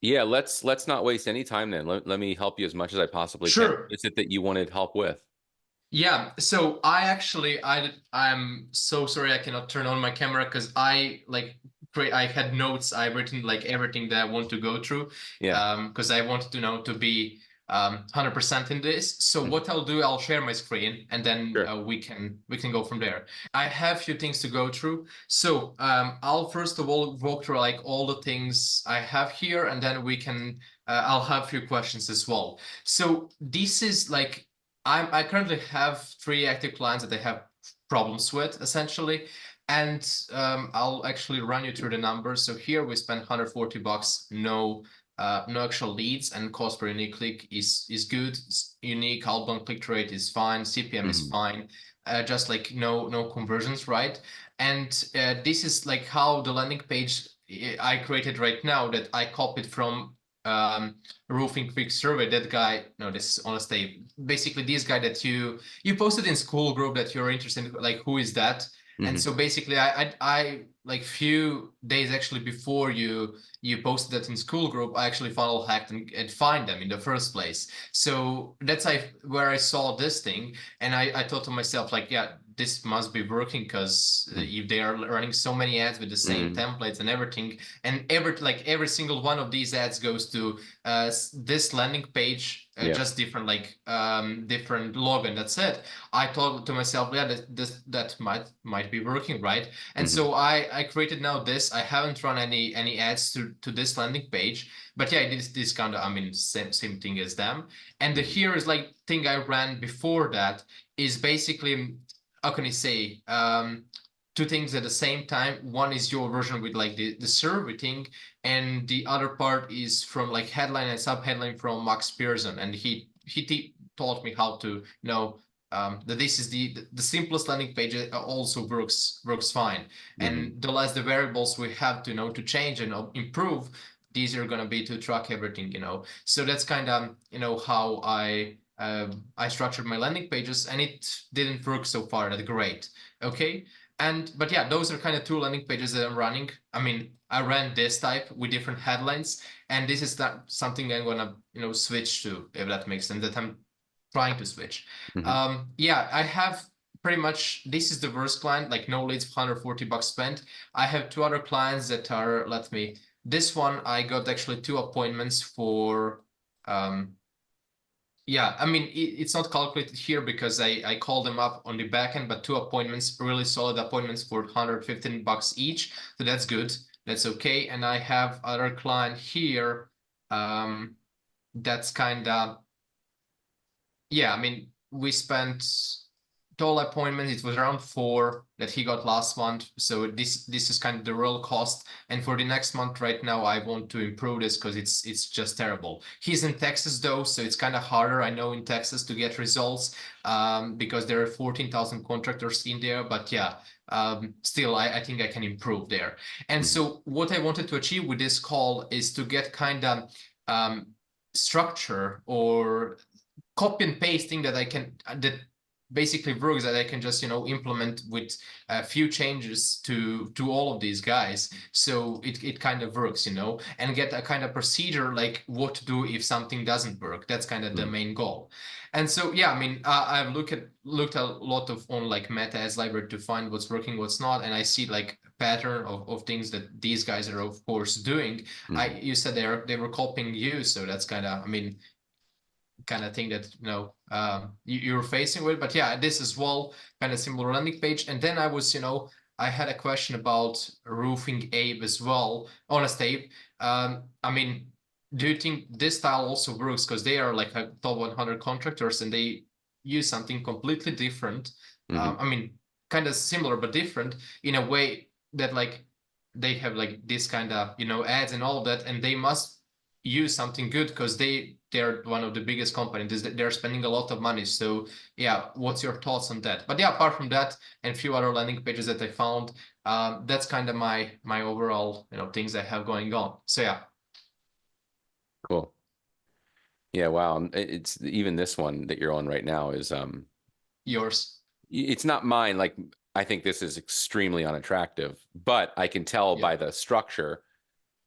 Yeah, let's not waste any time then. Let me help you as much as I possibly can. What Sure. is it that you wanted help with? Yeah, so I'm so sorry I cannot turn on my camera because I had notes. I've written like everything that I want to go through Yeah. because I wanted to know to be 100% in this. So Mhm. what I'll do, I'll share my screen and then Sure. we can go from there. I have a few things to go through. So I'll first of all walk through like all the things I have here and then we can I'll have a few questions as well. So this is like I currently have three active clients that I have problems with essentially. And I'll actually run you through the numbers. So here we spend $140, no actual leads, and cost per unique click is good. Unique outbound click rate is fine. CPM is Hmm. fine. Just like no conversions, right? And this is like how the landing page I created right now that I copied from um, roofing quick survey. That guy, no, this is honestly basically this guy that you posted in school group that you're interested in, like who is that? And Hmm. so basically I like few days actually before you posted that in school group, I actually funnel hacked and find them in the first place. So that's where I saw this thing, and I thought to myself like, yeah, this must be working because if they are running so many ads with the same Hmm. templates and everything, and every single one of these ads goes to this landing page, Yeah. just different different login. That's it. I thought to myself, yeah, that might be working, right? And Hmm. so I created now this. I haven't run any ads to this landing page, but yeah, this kind of, I mean, same thing as them. And the Hmm. here is like thing I ran before that is basically, how can I say, two things at the same time. One is your version with like the survey thing, and the other part is from like headline and subheadline from Max Pearson, and he taught me how to know that this is the simplest landing page also works fine, Hmm. and the less the variables we have to know to change and improve, these are going to be to track everything, so that's kind of how I structured my landing pages, and it didn't work so far that great. Okay. But yeah, those are kind of two landing pages that I'm running. I mean, I ran this type with different headlines, and this is not something I'm gonna, switch to, if that makes sense, that I'm trying to switch. Hmm. Yeah, I have pretty much, this is the worst client, like no leads, $140 spent. I have two other clients that are, this one I got actually two appointments for, um, yeah, I mean, it's not calculated here because I called them up on the back end, but two appointments, really solid appointments for $115 each. So that's good. That's okay. And I have other client here. Um, that's kind of, yeah, I mean, we spent total appointment. It was around four that he got last month. So this is kind of the real cost. And for the next month, right now, I want to improve this because it's just terrible. He's in Texas though, so it's kind of harder. I know in Texas to get results because there are 14,000 contractors in there. But yeah, still, I think I can improve there. And Hmm. so what I wanted to achieve with this call is to get kind of structure or copy and pasting that I can that basically works that I can just implement with a few changes to all of these guys, so it kind of works, and get a kind of procedure like what to do if something doesn't work. That's kind of the Hmm. main goal. And so yeah, I mean, I've looked a lot of on like meta ads library to find what's working, what's not, and I see like pattern of things that these guys are of course doing. I Hmm. You said they were copying you, so that's kind of, I mean, kind of thing that you're facing with. But yeah, this as well, kind of similar landing page. And then I had a question about roofing Abe as well. Honest Abe. I mean, do you think this style also works? Because they are like a top 100 contractors and they use something completely different. Hmm. I mean, kind of similar but different in a way that like they have like this kind of ads and all of that, and they must use something good because they're one of the biggest companies. They're spending a lot of money. So yeah, what's your thoughts on that? But yeah, apart from that and a few other landing pages that I found, that's kind of my overall things I have going on. So yeah, Cool. Yeah. Wow. It's even this one that you're on right now is yours. it's not mine. Like I think this is extremely unattractive, but I can tell Yeah. by the structure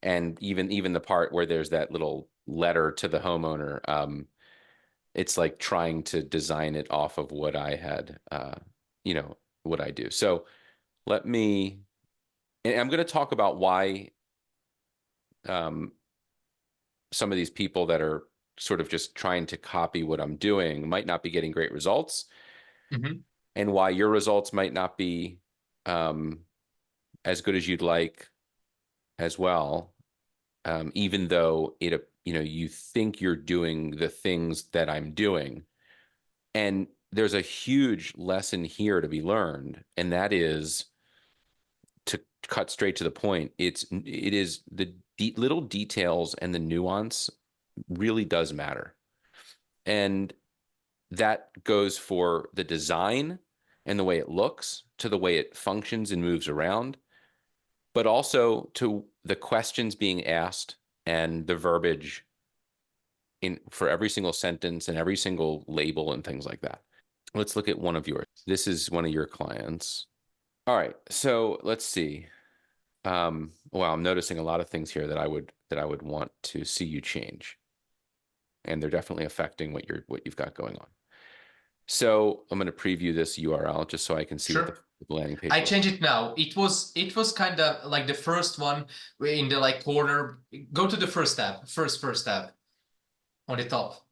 And even the part where there's that little letter to the homeowner, it's like trying to design it off of what I had, what I do. So let me, and I'm going to talk about why um, some of these people that are sort of just trying to copy what I'm doing might not be getting great results, Hmm. and why your results might not be um, as good as you'd like as well, even though you think you're doing the things that I'm doing. And there's a huge lesson here to be learned, and that is to cut straight to the point. It is the little details and the nuance really does matter. And that goes for the design and the way it looks, to the way it functions and moves around, but also to the questions being asked and the verbiage in for every single sentence and every single label and things like that. Let's look at one of yours. This is one of your clients. All right, so let's see. Well, I'm noticing a lot of things here that I would want to see you change, and they're definitely affecting what you've got going on. So I'm going to preview this URL just so I can see what Sure. the landing page I looks change it now. It was kind of like the first one in the like corner. Go to the first tab, first tab on the top.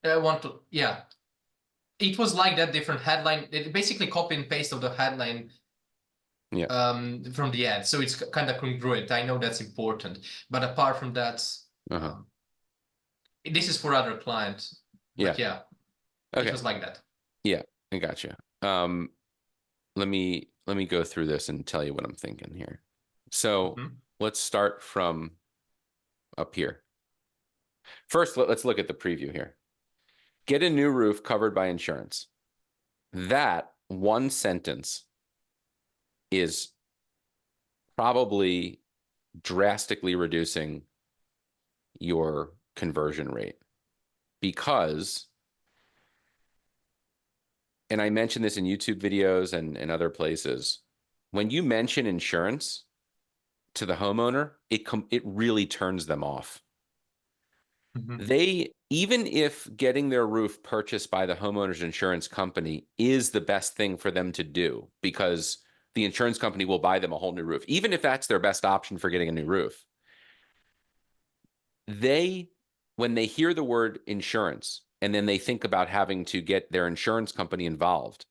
I want to, yeah. It was like that different headline. It basically copy and paste of the headline like. Yeah. from the ad. So it's kind of congruent. I know that's important. But apart from that, Uh-huh. um, this is for other clients. Yeah. But yeah, it Okay. was like that. Yeah, I gotcha. Let me go through this and tell you what I'm thinking here. So Mhm. let's start from up here. First, let's look at the preview here. Get a new roof covered by insurance. That one sentence is probably drastically reducing your conversion rate because, and I mentioned this in YouTube videos and other places, when you mention insurance to the homeowner, it really turns them off. Mhm. They, even if getting their roof purchased by the homeowner's insurance company is the best thing for them to do because the insurance company will buy them a whole new roof, even if that's their best option for getting a new roof, they, when they hear the word insurance and then they think about having to get their insurance company involved,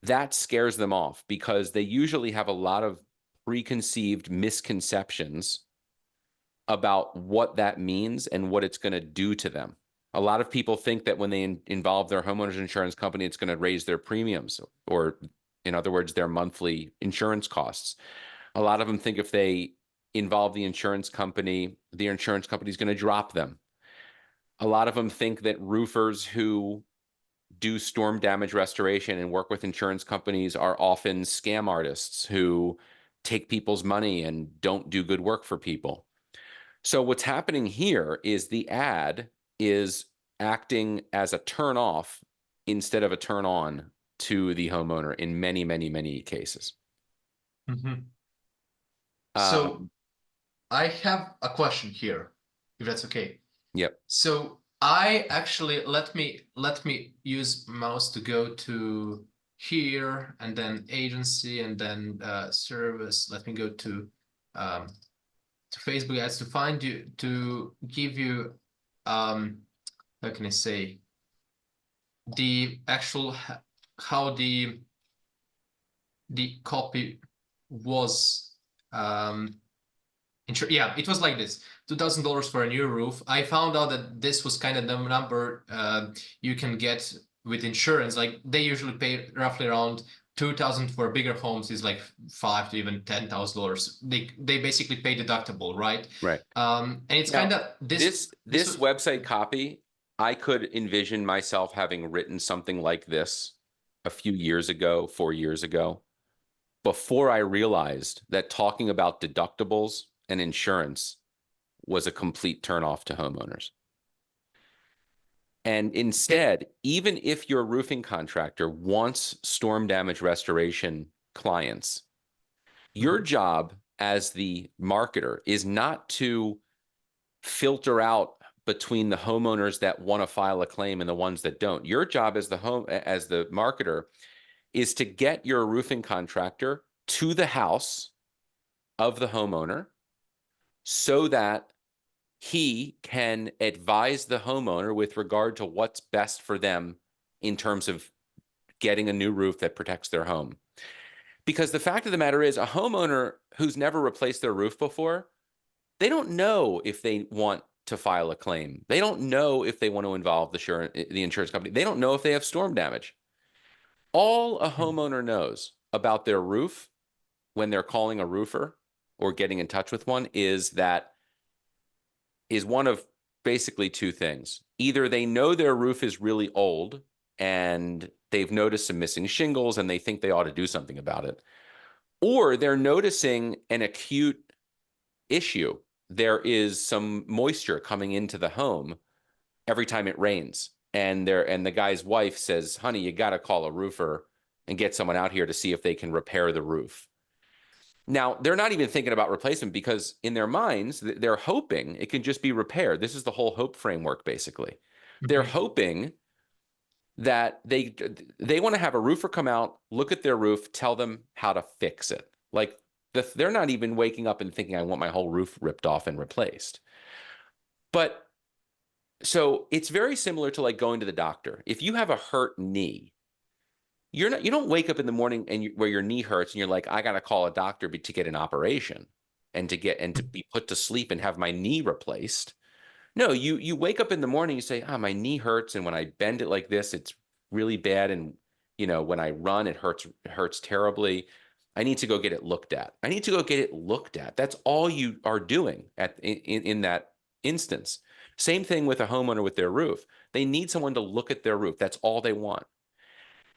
that scares them off because they usually have a lot of preconceived misconceptions about what that means and what it's going to do to them. A lot of people think that when they involve their homeowners insurance company, it's going to raise their premiums, or in other words, their monthly insurance costs. A lot of them think if they involve the insurance company is going to drop them. A lot of them think that roofers who do storm damage restoration and work with insurance companies are often scam artists who take people's money and don't do good work for people. So what's happening here is the ad is acting as a turn off instead of a turn on to the homeowner in many, many, many cases. Mhm. So Um, I have a question here, if that's okay. yep. So I actually let me use mouse to go to here and then agency and then service. Let me go um, to Facebook ads to find you to give you um, how can I say the actual how the copy was um, yeah, it was like this: $2,000 for a new roof. I found out that this was kind of the number you can get with insurance. Like they usually pay roughly around 2,000 for bigger homes is like five to even $10,000. They basically pay deductible, right? Right. And it's kind Now, of this this was website copy, I could envision myself having written something like this a few years ago, 4 years ago, before I realized that talking about deductibles and insurance was a complete turnoff to homeowners. And it. instead, even if your roofing contractor wants storm damage restoration clients, your Mhm. job as the marketer is not to filter out between the homeowners that want to file a claim and the ones that don't. Your job as the marketer is to get your roofing contractor to the house of the homeowner so that he can advise the homeowner with regard to what's best for them in terms of getting a new roof that protects their home. Because the fact of the matter is, a homeowner who's never replaced their roof before, they don't know if they want to file a claim. They don't know if they want to involve the insurance company. They don't know if they have storm damage. All a homeowner knows about their roof when they're calling a roofer or getting in touch with one is one of basically two things. Either they know their roof is really old and they've noticed some missing shingles and they think they ought to do something about it, or they're noticing an acute issue. There is some moisture coming into the home every time it rains. And the guy's wife says, honey, you got to call a roofer and get someone out here to see if they can repair the roof. Now, they're not even thinking about replacement because in their minds, they're hoping it can just be repaired. This is the whole hope framework, basically. They're hoping that they want to have a roofer come out, look at their roof, tell them how to fix it. Like they're not even waking up and thinking, I want my whole roof ripped off and replaced. But so it's very similar to like going to the doctor. If you have a hurt knee, you don't wake up in the morning and where your knee hurts and you're like, I got to call a doctor to get an operation and to be put to sleep and have my knee replaced. No, you wake up in the morning, you say, my knee hurts, and when I bend it like this, it's really bad, and when I run, it hurts terribly. I need to go get it looked at. I need to go get it looked at. That's all you are doing in that instance. Same thing with a homeowner with their roof. They need someone to look at their roof. That's all they want.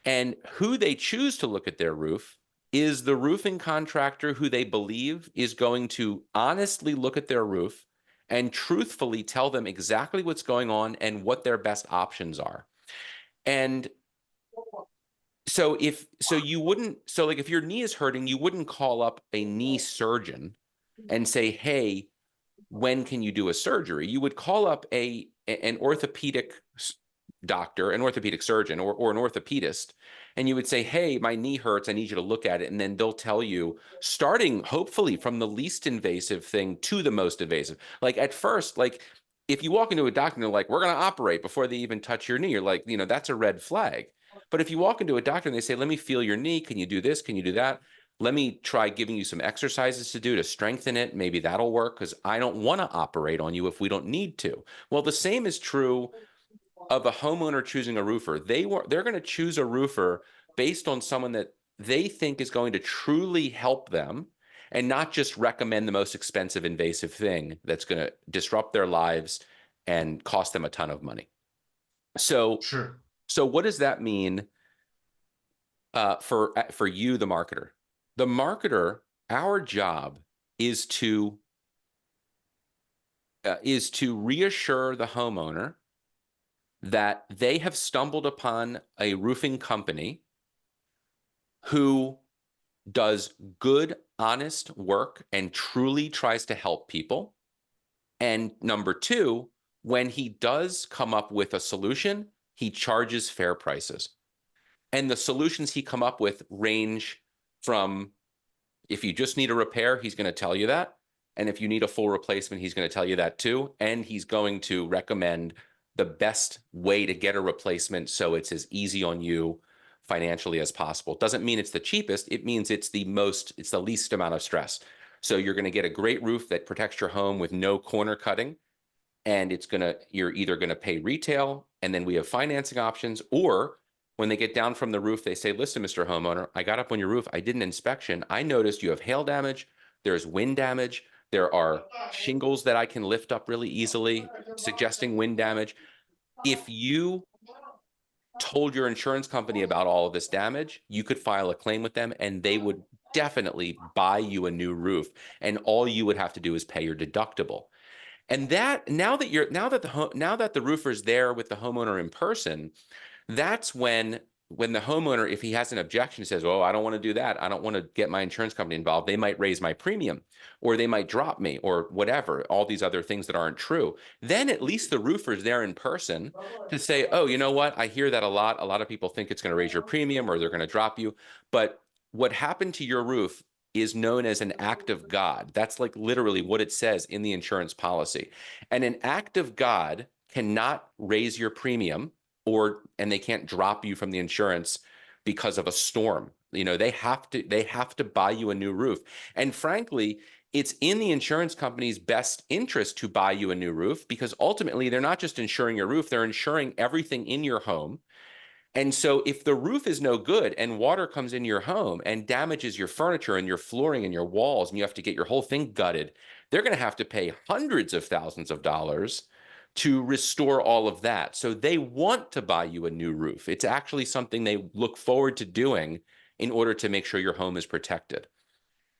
And who they choose to look at their roof is the roofing contractor who they believe is going to honestly look at their roof and truthfully tell them exactly what's going on and what their best options are. And so like if your knee is hurting, you wouldn't call up a knee surgeon and say, hey, when can you do a surgery? You would call up an orthopedic doctor, an orthopedic surgeon, or an orthopedist, and you would say, hey, my knee hurts, I need you to look at it. And then they'll tell you, starting hopefully from the least invasive thing to the most invasive. Like at first, like if you walk into a doctor and they're like, we're going to operate before they even touch your knee, you're like, that's a red flag. But if you walk into a doctor and they say, let me feel your knee, can you do this, can you do that? Let me try giving you some exercises to do to strengthen it. Maybe that'll work because I don't want to operate on you if we don't need to. Well, the same is true of a homeowner choosing a roofer. They're going to choose a roofer based on someone that they think is going to truly help them and not just recommend the most expensive invasive thing that's going to disrupt their lives and cost them a ton of money. So, Sure. So what does that mean for you, the marketer? The marketer, our job is to reassure the homeowner that they have stumbled upon a roofing company who does good, honest work and truly tries to help people. And number two, when he does come up with a solution, he charges fair prices. And the solutions he come up with range from, if you just need a repair, he's going to tell you that. And if you need a full replacement, he's going to tell you that too. And he's going to recommend the best way to get a replacement so it's as easy on you financially as possible. Doesn't mean it's the cheapest. It means it's the least amount of stress. So you're going to get a great roof that protects your home with no corner cutting. And you're either going to pay retail, and then we have financing options, or when they get down from the roof, they say, listen, Mr. Homeowner, I got up on your roof. I did an inspection. I noticed you have hail damage. There's wind damage. There are shingles that I can lift up really easily, suggesting wind damage. If you told your insurance company about all of this damage, you could file a claim with them and they would definitely buy you a new roof. And all you would have to do is pay your deductible. And that now that the roofer's there with the homeowner in person, that's when when the homeowner, if he has an objection, says, "Oh, I don't want to do that. I don't want to get my insurance company involved. They might raise my premium, or they might drop me, or whatever, all these other things that aren't true." Then at least the roofer's there in person to say, "Oh, you know what? I hear that a lot. A lot of people think it's going to raise your premium or they're going to drop you. But what happened to your roof is known as an act of God." That's like literally what it says in the insurance policy. And an act of God cannot raise your premium, and they can't drop you from the insurance because of a storm. They have to buy you a new roof. And frankly, it's in the insurance company's best interest to buy you a new roof, because ultimately they're not just insuring your roof, they're insuring everything in your home. And so if the roof is no good and water comes in your home and damages your furniture and your flooring and your walls, and you have to get your whole thing gutted, they're going to have to pay hundreds of thousands of dollars to restore all of that. So they want to buy you a new roof. It's actually something they look forward to doing in order to make sure your home is protected.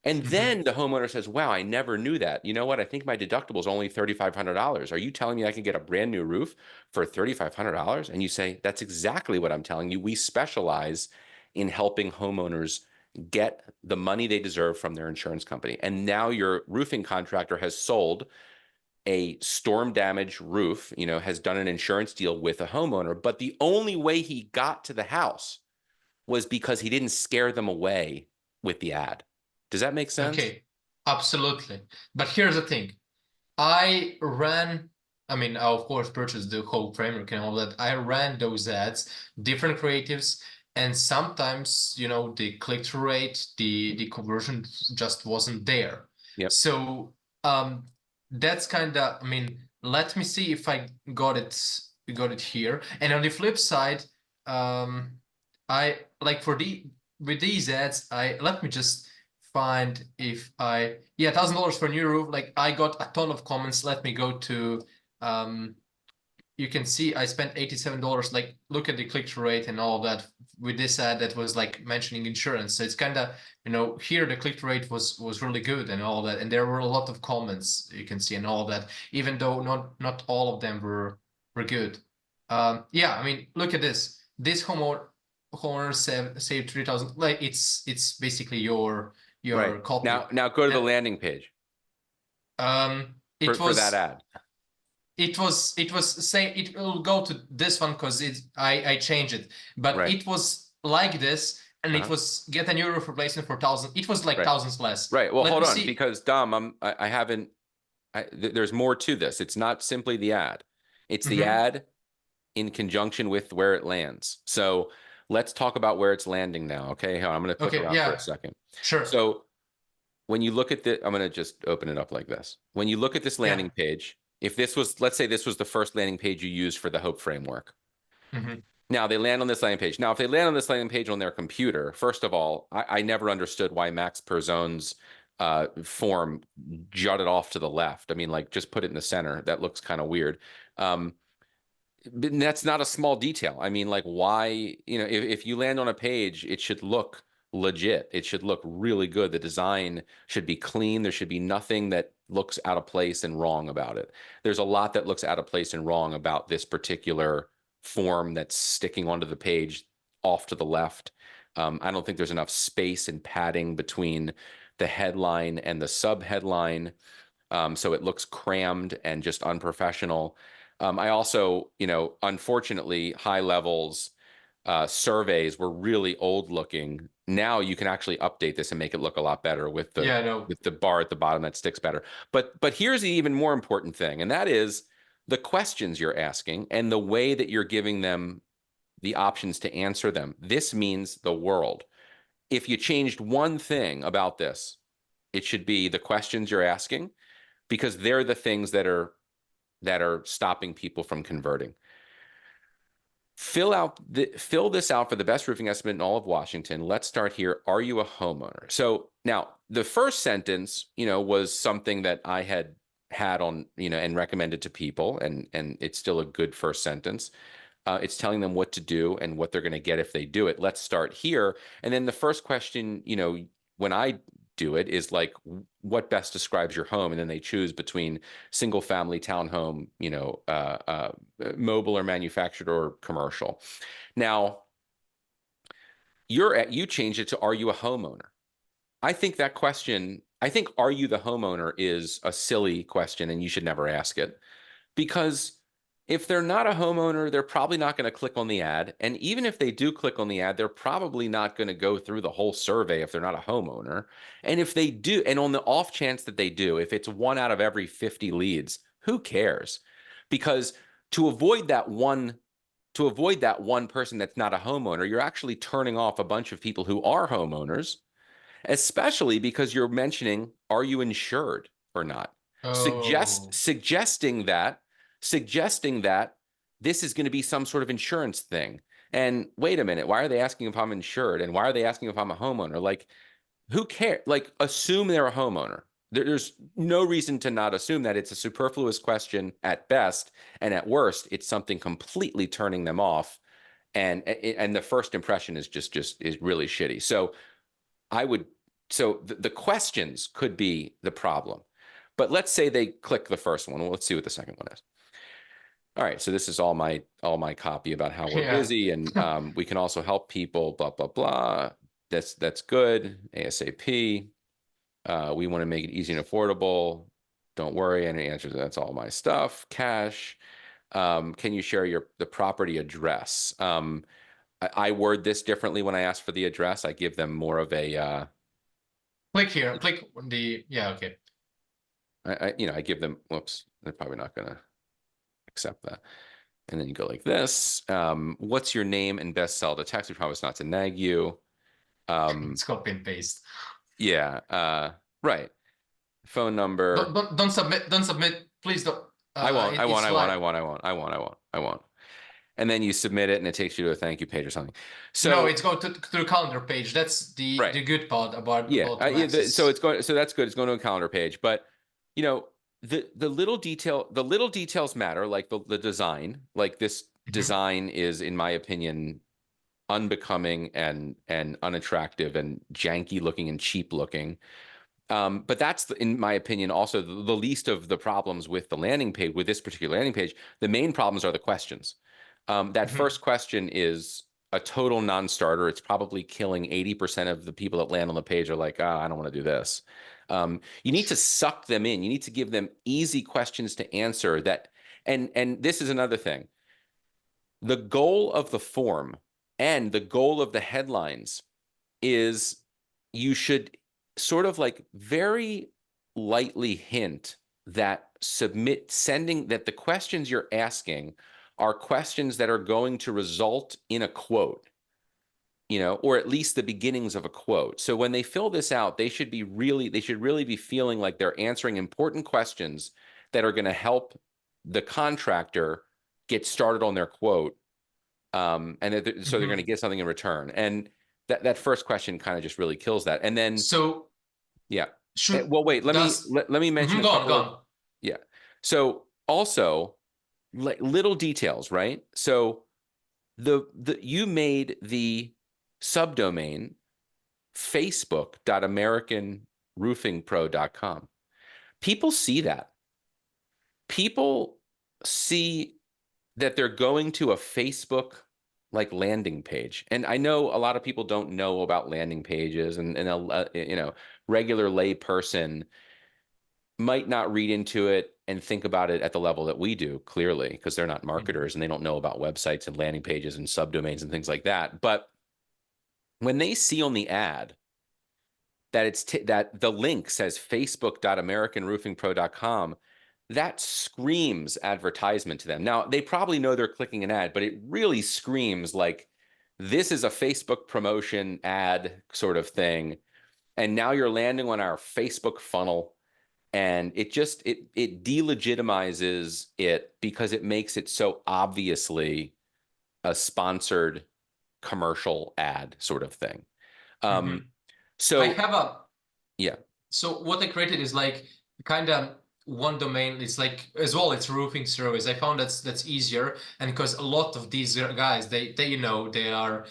And Mhm. then the homeowner says, "Wow, I never knew that. You know what? I think my deductible is only $3,500. Are you telling me I can get a brand new roof for $3,500?" And you say, "That's exactly what I'm telling you. We specialize in helping homeowners get the money they deserve from their insurance company." And now your roofing contractor has sold a storm damaged roof, has done an insurance deal with a homeowner, but the only way he got to the house was because he didn't scare them away with the ad. Does that make sense? Okay, absolutely. But here's the thing. I ran, I mean, I of course purchased the whole framework and all that. I ran those ads, different creatives, and sometimes, the click-through rate, the conversion just wasn't there. Yep. So, that's kind of, I mean, let me see if I got it here. And on the flip side, um, I like for the with these ads, I let me just find if I yeah, $1,000 for a new roof. Like I got a ton of comments. Let me go to um you can see I spent $87. Like look at the click-through rate and all of that with this ad that was like mentioning insurance. So it's kind of, here the click-through rate was really good and all that. And there were a lot of comments you can see and all of that, even though not all of them were good. Yeah, I mean, look at this. This homeowner saved 3,000. Like it's basically Right. your copy. Now go to the And landing page it for that was ad. saying it will go to this one because I changed it, but Right. it was like this, and it Uh-huh. was get a new roof replacement for thousand. It was like Right. thousands less. Right. Well, Let hold me on, see. because Dom, I haven't. There's more to this. It's not simply the ad. It's the Hmm. ad in conjunction with where it lands. So let's talk about where it's landing now. Okay. I'm going to click Okay, around for a yeah, second. sure, So when you look at I'm going to just open it up like this. When you look at this yeah. landing page, if this was, let's say this was the first landing page you used for the Hope framework. Hmm. Now they land on this landing page. Now, if they land on this landing page on their computer, first of all, I never understood why Max Perzone's form jutted off to the left. I mean, like just put it in the center. That looks kind of weird. Um, but that's not a small detail. I mean, like why, if you land on a page, it should look legit. It should look really good. The design should be clean. There should be nothing that looks out of place and wrong about it. There's a lot that looks out of place and wrong about this particular form that's sticking onto the page off to the left. I don't think there's enough space and padding between the headline and the sub headline. So it looks crammed and just unprofessional. I also, unfortunately, high levels surveys were really old looking. Now you can actually update this and make it look a lot better with the Yeah, no. bar at the bottom that sticks better. But here's the even more important thing, and that is the questions you're asking and the way that you're giving them the options to answer them. This means the world. If you changed one thing about this, it should be the questions you're asking, because they're the things that are stopping people from converting. Fill this out for the best roofing estimate in all of Washington. Let's start here. Are you a homeowner? So now the first sentence, was something that I had on, and recommended to people, and it's still a good first sentence. It's telling them what to do and what they're going to get if they do it. Let's start here. And then the first question, when I do it, is like, what best describes your home? And then they choose between single family, townhome, mobile or manufactured or commercial. Now, you change it to, are you a homeowner? I think that question, I think, are you the homeowner is a silly question and you should never ask it. Because if they're not a homeowner, they're probably not going to click on the ad. And even if they do click on the ad, they're probably not going to go through the whole survey if they're not a homeowner. And if they do, and on the off chance that they do, if it's 1 out of every 50 leads, who cares? Because to avoid that one to avoid that one person that's not a homeowner, you're actually turning off a bunch of people who are homeowners, especially because you're mentioning, are you insured or not? Suggest Oh, suggesting that suggesting that this is going to be some sort of insurance thing. And wait a minute, why are they asking if I'm insured? And why are they asking if I'm a homeowner? Like, who cares? Like, assume they're a homeowner. There's no reason to not assume that. It's a superfluous question at best, and at worst, it's something completely turning them off. And the first impression is just is really shitty. So I would so the questions could be the problem. But let's say they click the first one. Well, let's see what the second one is. All right, so this is all my copy about how we're yeah. busy, and we can also help people. Blah blah blah. That's good. ASAP. We want to make it easy and affordable. Don't worry. Any answers? That's all my stuff. Cash. Can you share the property address? I word this differently when I ask for the address. I give them more of a Click here. Click on the, yeah, okay. I give them, whoops, they're probably not going to accept that. And then you go like this. What's your name and best sell to text? We promise not to nag you. It's copy and paste. Yeah, right. Phone number. Don't submit. Don't submit. Please don't. I won't, I won't, It's I won't, live. I won't, I won't, I won't, I won't, I won't. And then you submit it and it takes you to a thank you page or something. No, So, it's going to the calendar page. That's right. the good part Yeah. about So Maxis. it's going, so that's good. It's going to a calendar page, but you know, the little details matter, like the design, like this Mhm. design is, in my opinion, unbecoming and unattractive and janky looking and cheap looking. But that's, in my opinion, also the least of the problems with the landing page, with this particular landing page. The main problems are the questions. That Mhm. first question is a total non-starter. It's probably killing 80% of the people that land on the page are like, I don't want to do this. You need to suck them in. You need to give them easy questions to answer that. And this is another thing. The goal of the form and the goal of the headlines is you should sort of like very lightly hint that sending that the questions you're asking are questions that are going to result in a quote, or at least the beginnings of a quote. So when they fill this out, they should really be feeling like they're answering important questions that are going to help the contractor get started on their quote, so they're going to Mhm. get something in return. And that first question kind of just really kills that. And then, So yeah. should Well, wait, does let me mention Mhm, a go on, couple go of, on. yeah. So also, like, little details, right? So the you made the subdomain facebook.americanroofingpro.com. People see that. People see that they're going to a Facebook like landing page. And I know a lot of people don't know about landing pages, and regular lay person might not read into it and think about it at the level that we do, clearly, because they're not Mhm. marketers and they don't know about websites and landing pages and subdomains and things like that. But when they see on the ad that that the link says facebook.americanroofingpro.com, that screams advertisement to them. Now, they probably know they're clicking an ad, but it really screams like this is a Facebook promotion ad sort of thing. And now you're landing on our Facebook funnel, and it delegitimizes it because it makes it so obviously a sponsored commercial ad sort of thing. Um, Mhm. I so have a yeah. So what I created is like kind of one domain. It's like as well, it's roofing service. I found that's easier, and because a lot of these guys, they you know they are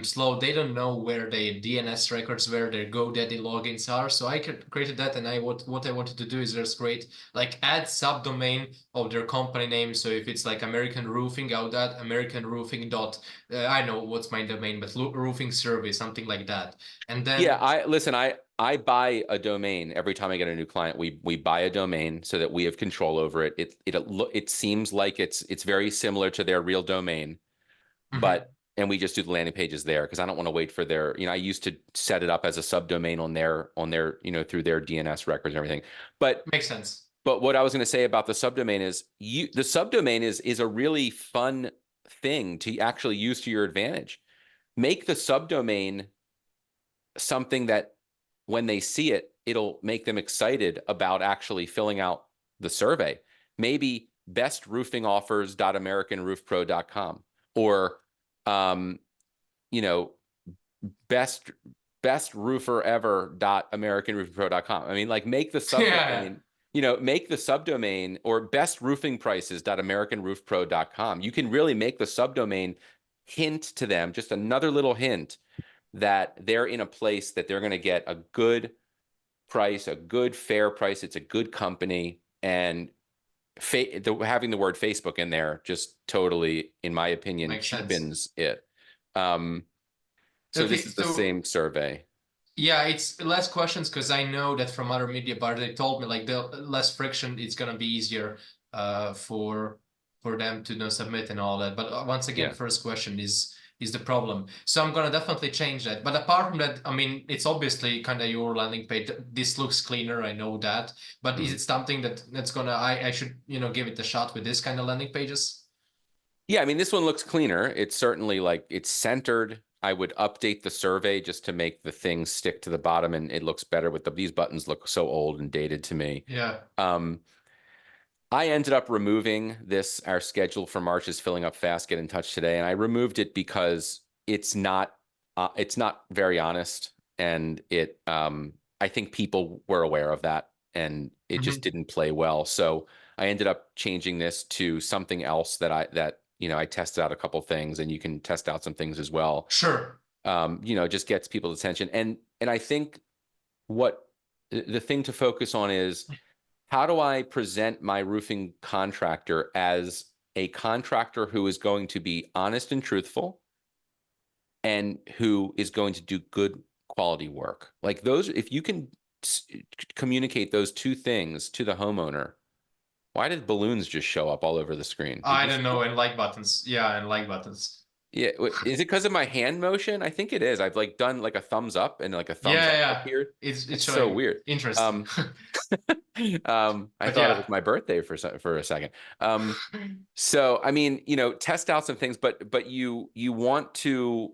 slow. They don't know where their DNS records, where their GoDaddy logins are. So I created that, and what I wanted to do is just create like add subdomain of their company name. So if it's like American Roofing, I would add American Roofing dot. I know what's my domain, but roofing service, something like that, and Yeah, then I buy a domain every time I get a new client. We buy a domain so that we have control over it. It seems like it's very similar to their real domain, mhm, but and we just do the landing pages there because I don't want to wait for their, I used to set it up as a subdomain on their, through their DNS records and everything. But makes sense. but what I was going to say about the subdomain is the subdomain is a really fun thing to actually use to your advantage. Make the subdomain something that when they see it, it'll make them excited about actually filling out the survey. Maybe bestroofingoffers.americanroofpro.com or um, you know, best bestrooferever.americanroofpro.com. I mean, like make the Yeah. subdomain, make the subdomain or bestroofingprices.americanroofpro.com. You can really make the subdomain hint to them, just another little hint that they're in a place that they're going to get a good price, a good fair price. It's a good company, and having the word Facebook in there just totally, in my opinion, Makes sense. cheapens it. Um, so this Okay, is the so same survey. yeah, it's less questions because I know that from other media buyers they told me like the less friction, it's gonna be easier for them to submit and all that. But once again, Yeah. first question is the problem. So I'm gonna definitely change that. But apart from that, I mean, it's obviously kind of your landing page. This looks cleaner, I know that. But is Mhm. it something that's gonna I should give it a shot with this kind of landing pages? Yeah, I mean, this one looks cleaner. It's certainly like it's centered. I would update the survey just to make the things stick to the bottom, and it looks better with these buttons look so old and dated to me. Yeah. Um, I ended up removing this. Our schedule for March is filling up fast. Get in touch today, and I removed it because it's not very honest, and I think people were aware of that, and it just Mhm. didn't play well. So I ended up changing this to something else that I tested out a couple things, and you can test out some things as well. Sure. Just gets people's attention, and I think what the thing to focus on is how do I present my roofing contractor as a contractor who is going to be honest and truthful and who is going to do good quality work? Like those, if you can communicate those two things to the homeowner, why did balloons just show up all over the screen? Did I you don't see know, that? and like buttons. Yeah, and like buttons. Yeah, is it because of my hand motion? I think it is. I've like done like a thumbs up and like a Yeah, thumbs yeah, up yeah. appeared. It's It's so showing weird. interesting. Um, I But thought it was yeah. my birthday for a second. So I mean, test out some things, but you want to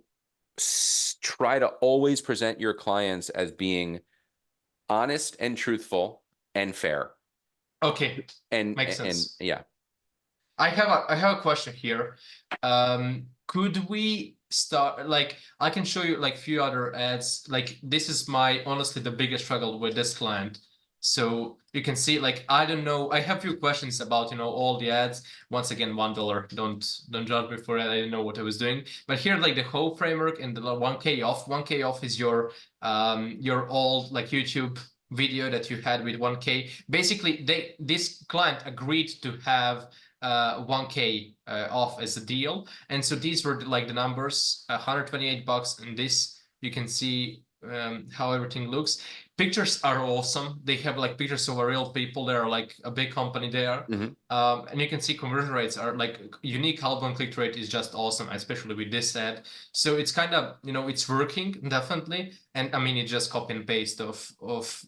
try to always present your clients as being honest and truthful and fair. Okay, And makes and sense. yeah. I have a question here. Could we start like I can show you like few other ads. Like this is my honestly the biggest struggle with this client. So you can see like I don't know. I have few questions about all the ads. Once again, $1. Don't judge me for it. I didn't know what I was doing. But here like the whole framework and the 1K off. 1K off is your old like YouTube video that you had with 1K. Basically, this client agreed to have 1K off as a deal. And so these were like the numbers, $128. And this, you can see how everything looks. Pictures are awesome. They have like pictures of real people. They're like a big company there. Mhm. And you can see conversion rates are like unique album click rate is just awesome, especially with this ad. So it's kind of, it's working definitely. And I mean, it's just copy and paste of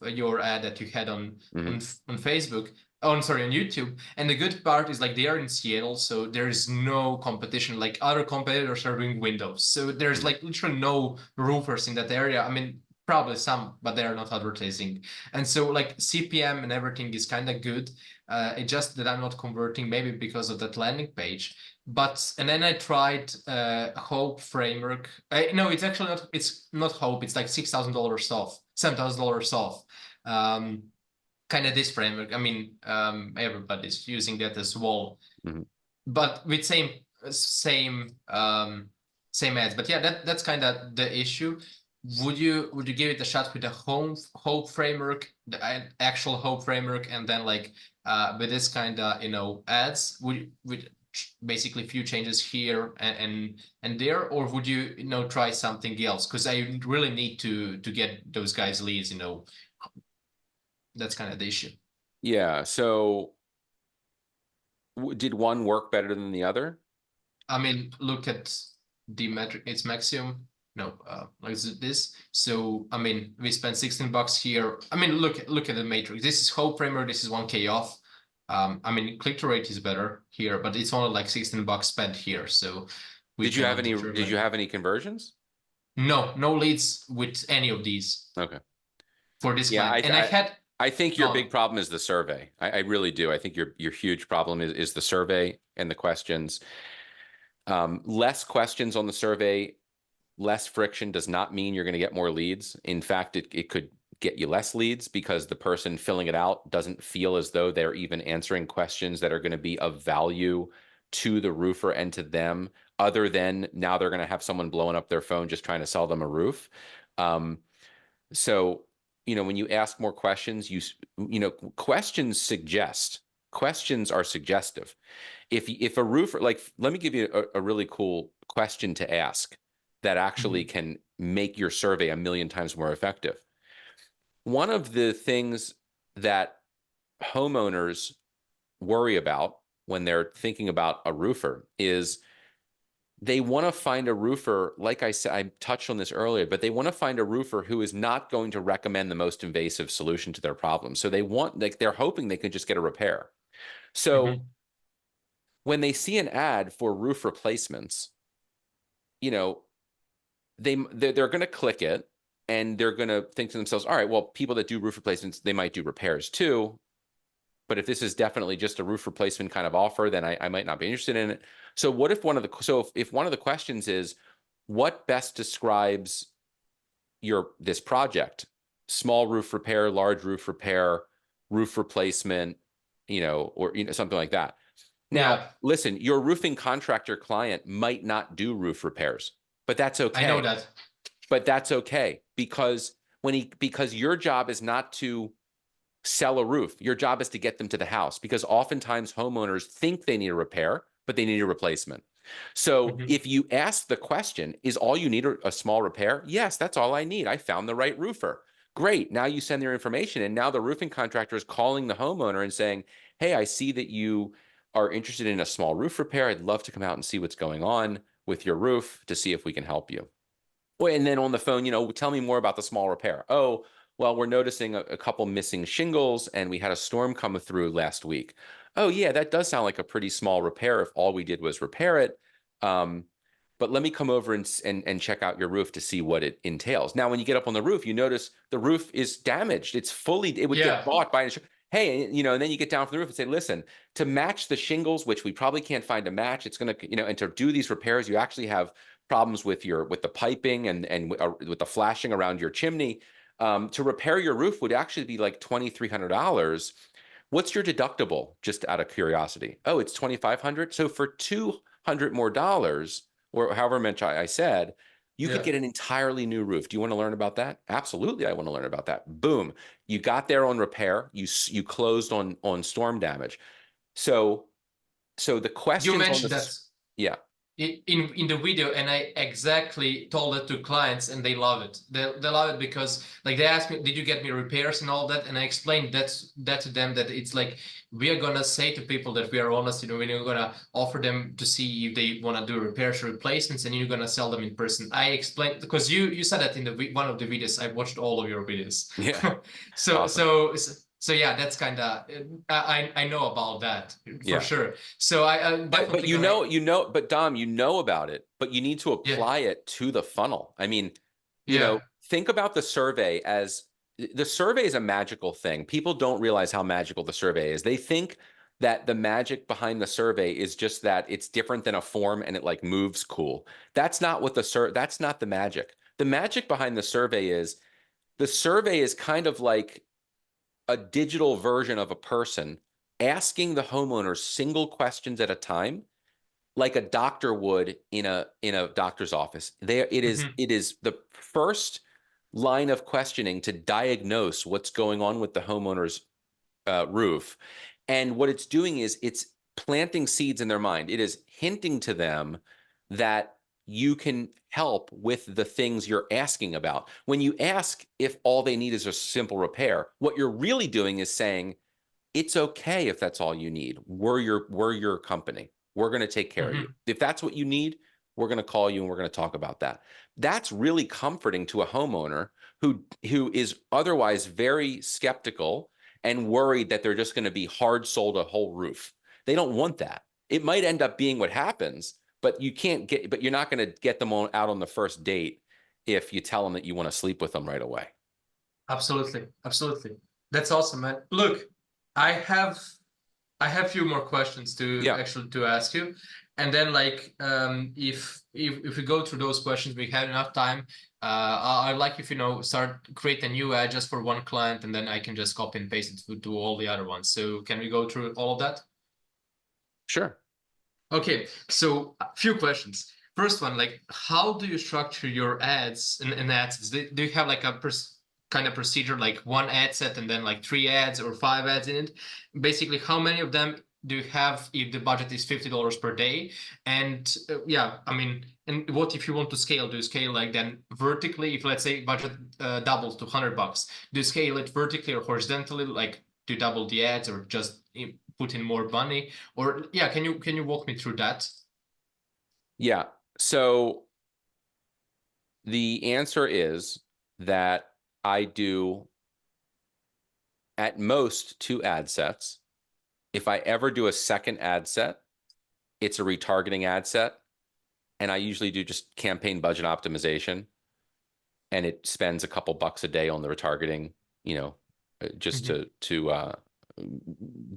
your ad that you had Mhm. on Facebook. Oh, I'm sorry, on YouTube. And the good part is like they are in Seattle, so there is no competition. Like other competitors are doing windows. So there's Mhm. like literally no roofers in that area. I mean, probably some, but they are not advertising. And so like CPM and everything is kind of good. It just that I'm not converting, maybe because of that landing page. But and then I tried Hope framework. No, it's actually not. It's not Hope. It's like $6,000 off, $7,000 off. Um, kind of this framework. I mean, everybody's using that as well, Mhm. but with same ads. But yeah, that's kind of the issue. Would you give it a shot with the home hope framework, the actual hope framework, and then like with this kind of ads? Would basically few changes here and there, or would you try something else? Because I really need to get those guys leads. That's kind of the issue. Yeah. So did one work better than the other? I mean, look at the metric, it's maximum. No, like this. So, I mean, we spent 16 bucks here. I mean, look at the matrix. This is whole framework. This is 1K off. I mean, click-through rate is better here, but it's only like 16 bucks spent here. So we cannot Did you determine. have any conversions? No leads with any of these Okay. for this Yeah, client. And I had I think your big gone. problem is the survey. I really do. I think your huge problem is the survey and the questions. Less questions on the survey, less friction does not mean you're going to get more leads. In fact, it could get you less leads because the person filling it out doesn't feel as though they're even answering questions that are going to be of value to the roofer and to them, other than now they're going to have someone blowing up their phone just trying to sell them a roof. Um, so, when you ask more questions, questions suggest. Questions are suggestive. If a roofer, like, let me give you a really cool question to ask that actually Mhm, can make your survey a million times more effective. One of the things that homeowners worry about when they're thinking about a roofer is they want to find a roofer, like I said, I touched on this earlier, but they want to find a roofer who is not going to recommend the most invasive solution to their problem. So they're hoping they can just get a repair. So mhm. when they see an ad for roof replacements, you know, they're going to click it and they're going to think to themselves, all right, well, people that do roof replacements, they might do repairs too. But if this is definitely just a roof replacement kind of offer, then I might not be interested in it. So what if if one of the questions is what best describes this project? Small roof repair, large roof repair, roof replacement, or something like that. Now, Yeah, listen, your roofing contractor client might not do roof repairs, but that's I know okay. that. But that's okay because because your job is not to sell a roof. Your job is to get them to the house because oftentimes homeowners think they need a repair, but they need a replacement. So Mhm. if you ask the question, is all you need a small repair? Yes, that's all I need. I found the right roofer. Great. Now you send their information, and now the roofing contractor is calling the homeowner and saying, hey, I see that you are interested in a small roof repair. I'd love to come out and see what's going on with your roof to see if we can help you. Well, and then on the phone, tell me more about the small repair. Oh, well, we're noticing a couple missing shingles and we had a storm come through last week. Oh, yeah, that does sound like a pretty small repair if all we did was repair it. Um, but let me come over and check out your roof to see what it entails. Now, when you get up on the roof, you notice the roof is damaged. It would get Yeah. bought by an insurance. Hey, and then you get down from the roof and say, listen, to match the shingles, which we probably can't find a match, it's going to, and to do these repairs, you actually have problems with the piping and with the flashing around your chimney. To repair your roof would actually be like $2,300. What's your deductible? Just out of curiosity. Oh, it's 2,500. So for $200 more, or however much I said, you could Yeah. get an entirely new roof. Do you want to learn about that? Absolutely, I want to learn about that. Boom, you got there on repair. You closed on storm damage. So the You questions on mentioned this, that yeah, in the video, and I exactly told it to clients and they love it. They love it because like they asked me, did you get me repairs and all that? And I explained that to them, that it's like we are gonna say to people that we are honest, we're gonna offer them to see if they want to do repairs or replacements, and you're gonna sell them in person. I explained because you said that in the one of the videos. I watched all of your videos. yeah, so awesome. so so yeah, that's kind of I know about that for Yeah. sure. So I'm But definitely gonna. but Dom, you know about it, but you need to Yeah. apply it to the funnel. I mean, Yeah. think about the survey is a magical thing. People don't realize how magical the survey is. They think that the magic behind the survey is just that it's different than a form and it like moves cool. That's not the magic. The magic behind the survey is kind of like a digital version of a person asking the homeowners single questions at a time, like a doctor would in a doctor's office. There it is. Hmm. It is the first line of questioning to diagnose what's going on with the homeowner's roof. And what it's doing is it's planting seeds in their mind. It is hinting to them that you can help with the things you're asking about. When you ask if all they need is a simple repair, what you're really doing is saying, it's okay if that's all you need. We're your company. We're going to take care of you. Hmm. If that's what you need, we're going to call you and we're going to talk about that. That's really comforting to a homeowner who is otherwise very skeptical and worried that they're just going to be hard sold a whole roof. They don't want that. It might end up being what happens, but you're not going to get them out on the first date if you tell them that you want to sleep with them right away. Absolutely, absolutely. That's awesome, man. Look, I have I have a few more questions to Yeah, actually to ask you, and then like if we go through those questions, we have enough time. I'd like if you know start create a new ad just for one client, and then I can just copy and paste it to all the other ones. So can we go through all of that? sure. Okay, so a few questions. First one, like how do you structure your ads and ads? Do you have like a kind of procedure, like one ad set and then like three ads or five ads in it? Basically, how many of them do you have if the budget is $50 per day? And yeah, I mean, and what if you want to scale? Do you scale like then vertically? If let's say budget doubles to $100, do you scale it vertically or horizontally, like to double the ads or just put in more money? Or yeah, can you walk me through that? Yeah. So the answer is that I do at most two ad sets. If I ever do a second ad set, it's a retargeting ad set. And I usually do just campaign budget optimization. And it spends a couple bucks a day on the retargeting, you know, just Hmm. to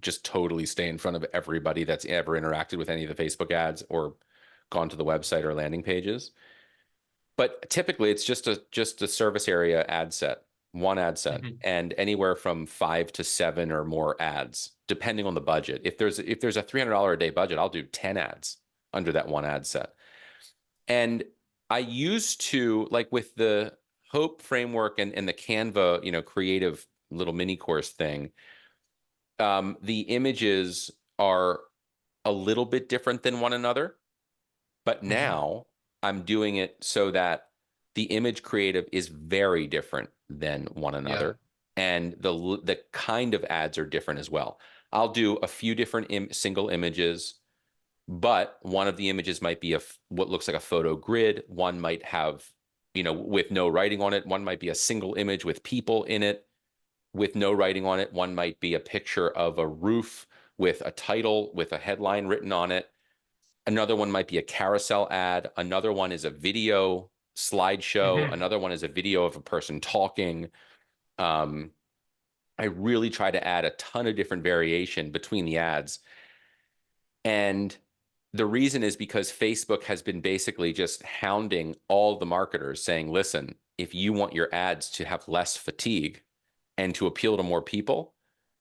just totally stay in front of everybody that's ever interacted with any of the Facebook ads or gone to the website or landing pages. But typically it's just a service area ad set, one ad set, Hmm. and anywhere from 5 to 7 or more ads, depending on the budget. If there's a $300 a day budget, I'll do 10 ads under that one ad set. And I used to, like, with the Hope framework and the Canva, creative little mini course thing, the images are a little bit different than one another. But Hmm. now I'm doing it so that the image creative is very different than one Yeah. another. And the kind of ads are different as well. I'll do a few different single images, but one of the images might be what looks like a photo grid. One might have, with no writing on it. One might be a single image with people in it with no writing on it. One might be a picture of a roof with a title, with a headline written on it. Another one might be a carousel ad. Another one is a video slideshow. Hmm. Another one is a video of a person talking. Um, I really try to add a ton of different variation between the ads. And the reason is because Facebook has been basically just hounding all the marketers saying, listen, if you want your ads to have less fatigue and to appeal to more people,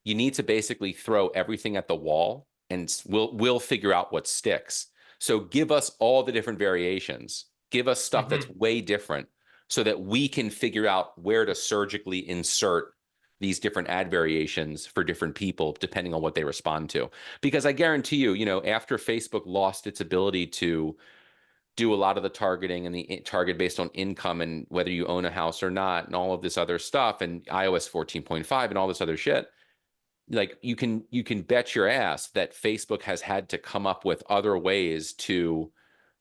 you need to basically throw everything at the wall and we'll figure out what sticks. So give us all the different variations. Give us stuff that's Hmm. way different so that we can figure out where to surgically insert these different ad variations for different people depending on what they respond to. Because I guarantee you, after Facebook lost its ability to do a lot of the targeting and the target based on income and whether you own a house or not and all of this other stuff and iOS 14.5 and all this other shit, like you can bet your ass that Facebook has had to come up with other ways to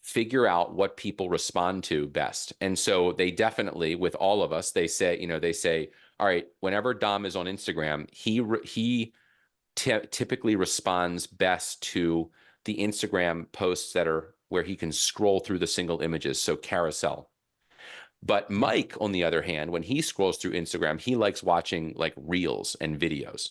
figure out what people respond to best. And so they definitely, with all of us, they say, all right, whenever Dom is on Instagram, he typically responds best to the Instagram posts that are where he can scroll through the single images, so carousel. But Hmm. Mike, on the other hand, when he scrolls through Instagram, he likes watching like reels and videos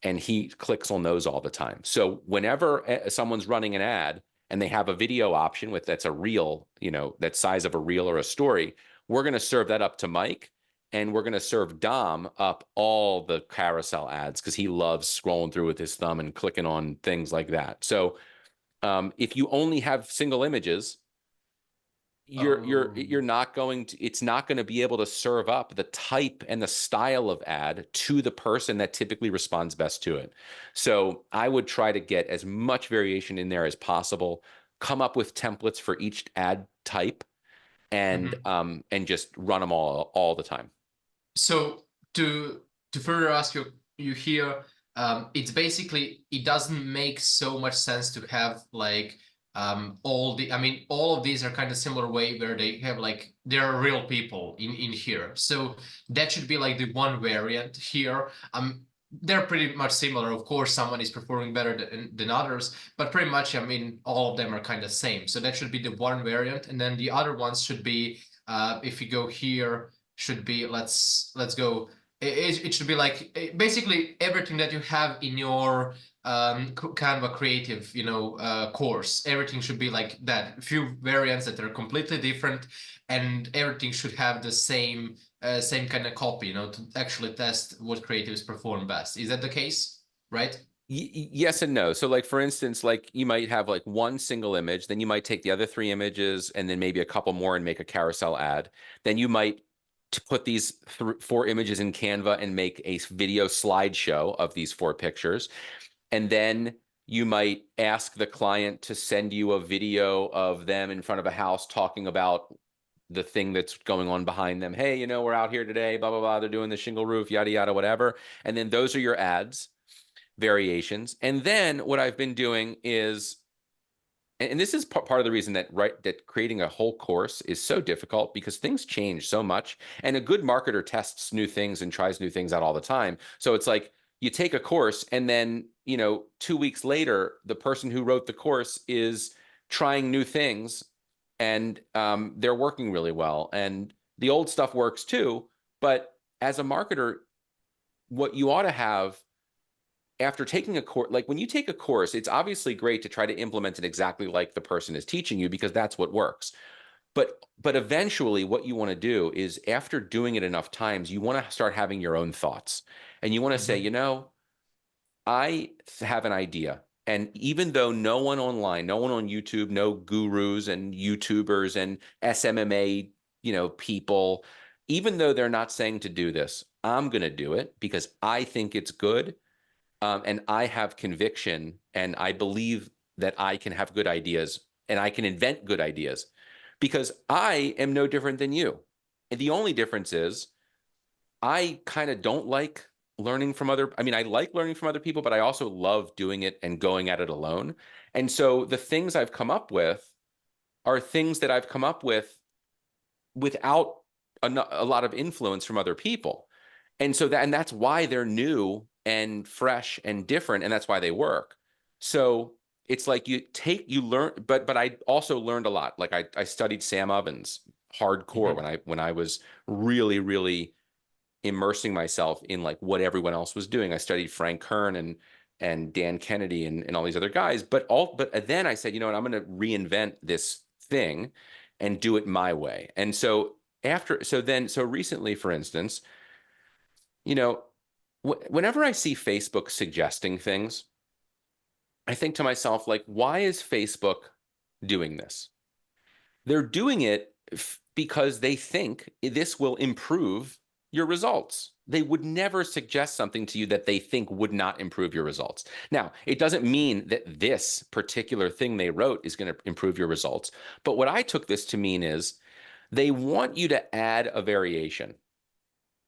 and he clicks on those all the time. So whenever someone's running an ad and they have a video option with that's a reel, that size of a reel or a story, we're going to serve that up to Mike. and we're going to serve Dom up all the carousel ads because he loves scrolling through with his thumb and clicking on things like that. So if you only have single images, Oh. you're not going to, it's not going to be able to serve up the type and the style of ad to the person that typically responds best to it. So I would try to get as much variation in there as possible, come up with templates for each ad type, Mhm. and just run them all the time. So to further ask you here, it's basically it doesn't make so much sense to have like all the I mean all of these are kind of similar way where they have like there are real people in here. So that should be like the one variant here. They're pretty much similar. Of course, someone is performing better than others, but pretty much, I mean, all of them are kind of same. So that should be the one variant, and then the other ones should be if you go here should be let's go it should be like basically everything that you have in your kind of a creative course, everything should be like that, a few variants that are completely different, and everything should have the same kind of copy, to actually test what creatives perform best. Is that the case, right? Yes and no. So like for instance, like you might have like one single image, then you might take the other three images and then maybe a couple more and make a carousel ad. Then you might put these four images in Canva and make a video slideshow of these four pictures. And then you might ask the client to send you a video of them in front of a house talking about the thing that's going on behind them. Hey, we're out here today, blah, blah, blah. They're doing the shingle roof, yada, yada, whatever. And then those are your ads variations. And then what I've been doing is, and this is part of the reason that creating a whole course is so difficult because things change so much, and a good marketer tests new things and tries new things out all the time. So it's like you take a course and then 2 weeks later the person who wrote the course is trying new things, and they're working really well, and the old stuff works too. But as a marketer, what you ought to have after taking a course, like when you take a course, it's obviously great to try to implement it exactly like the person is teaching you because that's what works. But eventually what you want to do is after doing it enough times, you want to start having your own thoughts. And you want to say, Hmm. I have an idea. And even though no one online, no one on YouTube, no gurus and YouTubers and SMMA, people, even though they're not saying to do this, I'm going to do it because I think it's good, and I have conviction, and I believe that I can have good ideas and I can invent good ideas because I am no different than you. And the only difference is I kind of don't like learning from I mean, I like learning from other people, but I also love doing it and going at it alone. And so the things I've come up with are things that I've come up with without a lot of influence from other people. And that's why they're new and fresh and different, and that's why they work. So it's like you learn, but I also learned a lot. Like I studied Sam Ovens hardcore Hmm. when I was really, really immersing myself in like what everyone else was doing. I studied Frank Kern and Dan Kennedy and all these other guys. But then I said, what, I'm going to reinvent this thing and do it my way. And so recently, for instance, you know, whenever I see Facebook suggesting things, I think to myself, like, why is Facebook doing this? They're doing it because they think this will improve your results. They would never suggest something to you that they think would not improve your results. Now, it doesn't mean that this particular thing they wrote is going to improve your results. But what I took this to mean is they want you to add a variation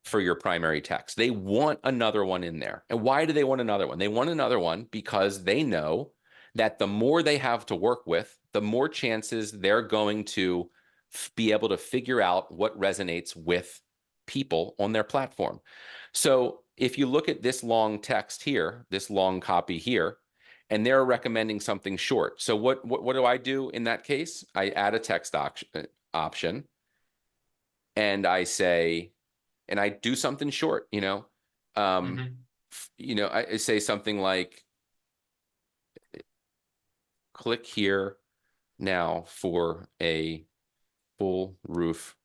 for your primary text. They want another one in there. And why do they want another one? They want another one because they know that the more they have to work with, the more chances they're going to be able to figure out what resonates with people on their platform. So if you look at this long text here, this long copy here, and they're recommending something short. So what do I do in that case? I add a text option, and I say, and I do something short, Hmm. I say something like, click here now for a full roof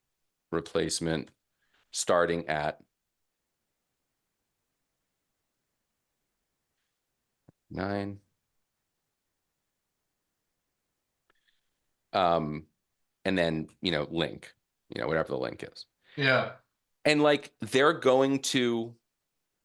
replacement starting at 9. And then, link, whatever the link is. Yeah, And like they're going to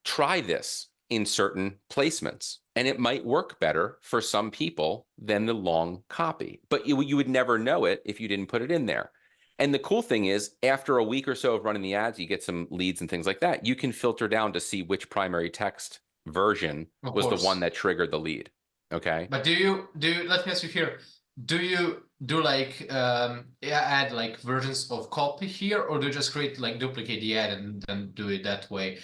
try this in certain placements, and it might work better for some people than the long copy, but you would never know it if you didn't put it in there. And the cool thing is, after a week or so of running the ads, you get some leads and things like that. You can filter down to see which primary text version of was the one course. that triggered the lead. Okay. But do you let me ask you here, do you do like yeah, add like versions of copy here, or do you just create like duplicate the ad and then do it that way?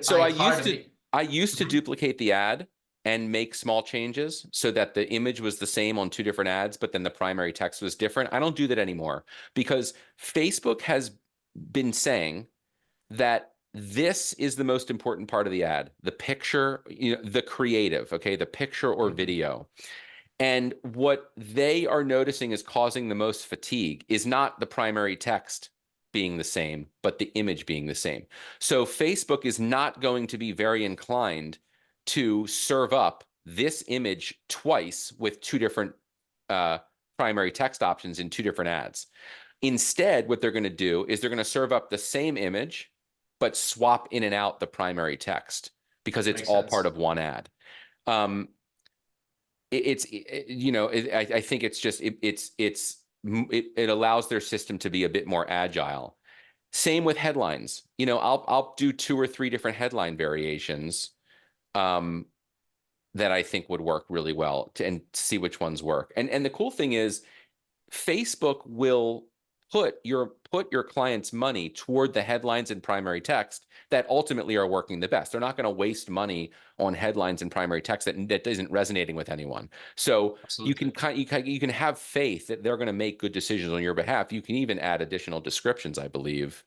So I I hired used a to me. I used to Mhm. duplicate the ad and make small changes so that the image was the same on two different ads, but then the primary text was different. I don't do that anymore because Facebook has been saying that this is the most important part of the ad, the picture, the creative, okay, the picture or Mhm. video. And what they are noticing is causing the most fatigue is not the primary text being the same, but the image being the same. So Facebook is not going to be very inclined to serve up this image twice with two different uh, primary text options in two different ads. Instead, what they're going to do is they're going to serve up the same image, but swap in and out the primary text because it's Makes all part sense. of one ad. Um, I think it's just it allows their system to be a bit more agile. Same with headlines. I'll do two or three different headline variations um, that I think would work really well and see which ones work. And the cool thing is Facebook will put your client's money toward the headlines and primary text that ultimately are working the best. They're not going to waste money on headlines and primary text that isn't resonating with anyone. So you can Absolutely. you can have faith that they're going to make good decisions on your behalf. You can even add additional descriptions, I believe,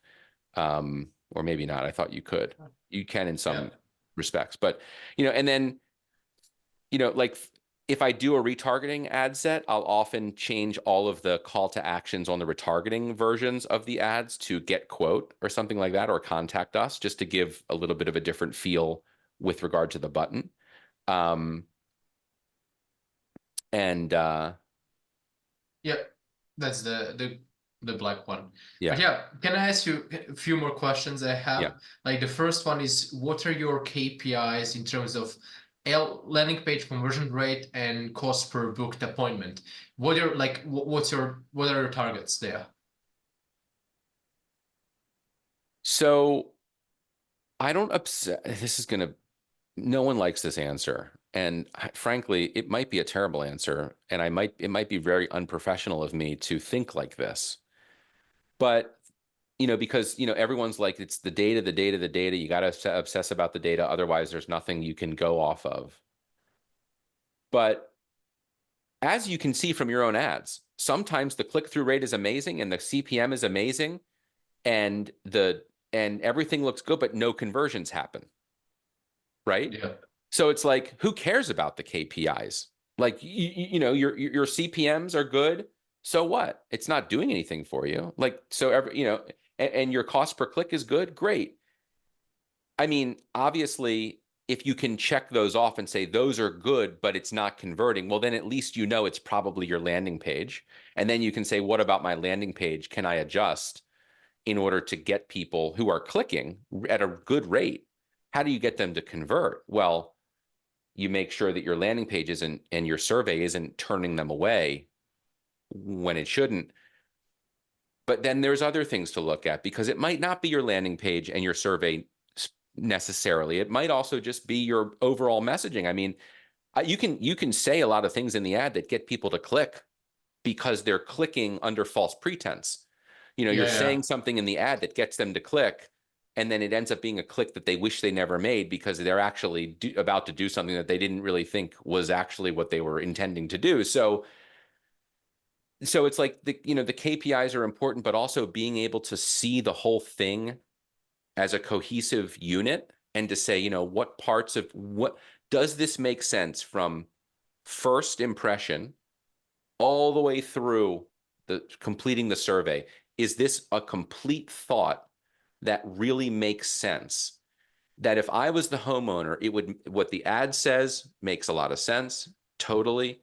or maybe not. I thought you could. You can in Yeah. some respects, but and then like if I do a retargeting ad set, I'll often change all of the call to actions on the retargeting versions of the ads to get quote or something like that, or contact us, just to give a little bit of a different feel with regard to the button. Um, and Yeah, that's the black one. But yeah, yeah, can I ask you a few more questions I yeah. have? Like the first one is, what are your KPIs in terms of landing page conversion rate and cost per booked appointment? What are your targets there? So I don't upset. This is gonna. No one likes this answer, and frankly, it might be a terrible answer, and it might be very unprofessional of me to think like this. But because everyone's like, it's the data, the data, the data. You got to obsess about the data, otherwise there's nothing you can go off of. But as you can see from your own ads, sometimes the click-through rate is amazing and the CPM is amazing, and everything looks good, but no conversions happen, right? Yeah, So it's like, who cares about the KPIs? Like, your CPMs are good. So what? It's not doing anything for you. Like, so and your cost per click is good. Great. I mean, obviously, if you can check those off and say those are good, but it's not converting, well, then at least it's probably your landing page. And then you can say, what about my landing page? Can I adjust in order to get people who are clicking at a good rate? How do you get them to convert? Well, you make sure that your landing page isn't and your survey isn't turning them away when it shouldn't. But then there's other things to look at, because it might not be your landing page and your survey necessarily. It might also just be your overall messaging. I mean, you can say a lot of things in the ad that get people to click because they're clicking under false pretense. You're yeah, yeah, saying something in the ad that gets them to click, and then it ends up being a click that they wish they never made because they're actually about to do something that they didn't really think was actually what they were intending to do. So it's like the KPIs are important, but also being able to see the whole thing as a cohesive unit, and to say, what parts of what does this make sense from first impression all the way through the completing the survey? Is this a complete thought that really makes sense. That if I was the homeowner, it would, what the ad says makes a lot of sense. Totally.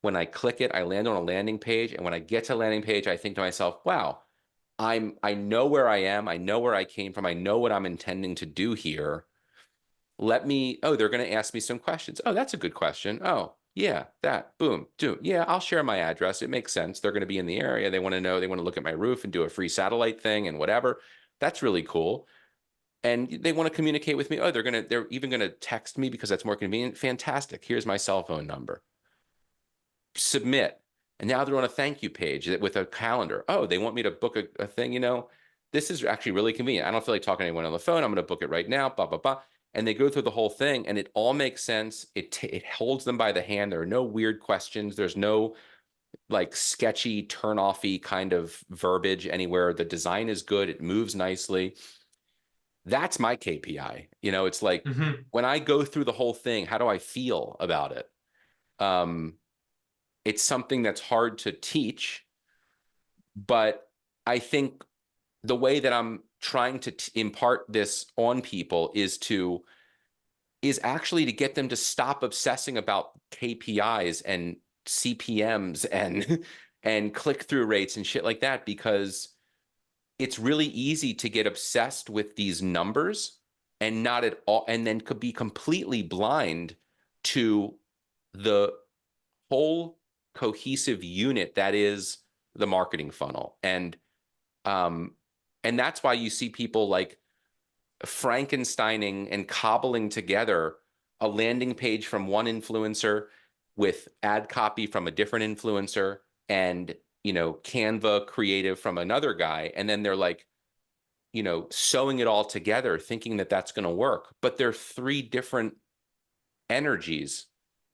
When I click it, I land on a landing page. And when I get to a landing page, I think to myself, wow, I know where I am. I know where I came from. I know what I'm intending to do here. Oh, they're going to ask me some questions. Oh, that's a good question. Oh, yeah, that, boom, do. Yeah, I'll share my address. It makes sense. They're going to be in the area. They want to know, they want to look at my roof and do a free satellite thing and whatever. That's really cool. And they want to communicate with me. Oh, they're even going to text me because that's more convenient. Fantastic. Here's my cell phone number. Submit. And now they're on a thank you page with a calendar. Oh, they want me to book a thing, this is actually really convenient. I don't feel like talking to anyone on the phone. I'm going to book it right now, blah, blah, blah. And they go through the whole thing and it all makes sense. It holds them by the hand. There are no weird questions. There's no like sketchy, turn-offy kind of verbiage anywhere. The design is good. It moves nicely. That's my KPI. It's like Mm-hmm. when I go through the whole thing, how do I feel about it? Um, it's something that's hard to teach, but I think the way that I'm trying to impart this on people is actually to get them to stop obsessing about KPIs and CPMs and and click-through rates and shit like that, because it's really easy to get obsessed with these numbers and not at all, and then could be completely blind to the whole cohesive unit that is the marketing funnel. Um, and that's why you see people like Frankensteining and cobbling together a landing page from one influencer with ad copy from a different influencer and, Canva creative from another guy. And then they're like, sewing it all together, thinking that that's going to work. But they're three different energies,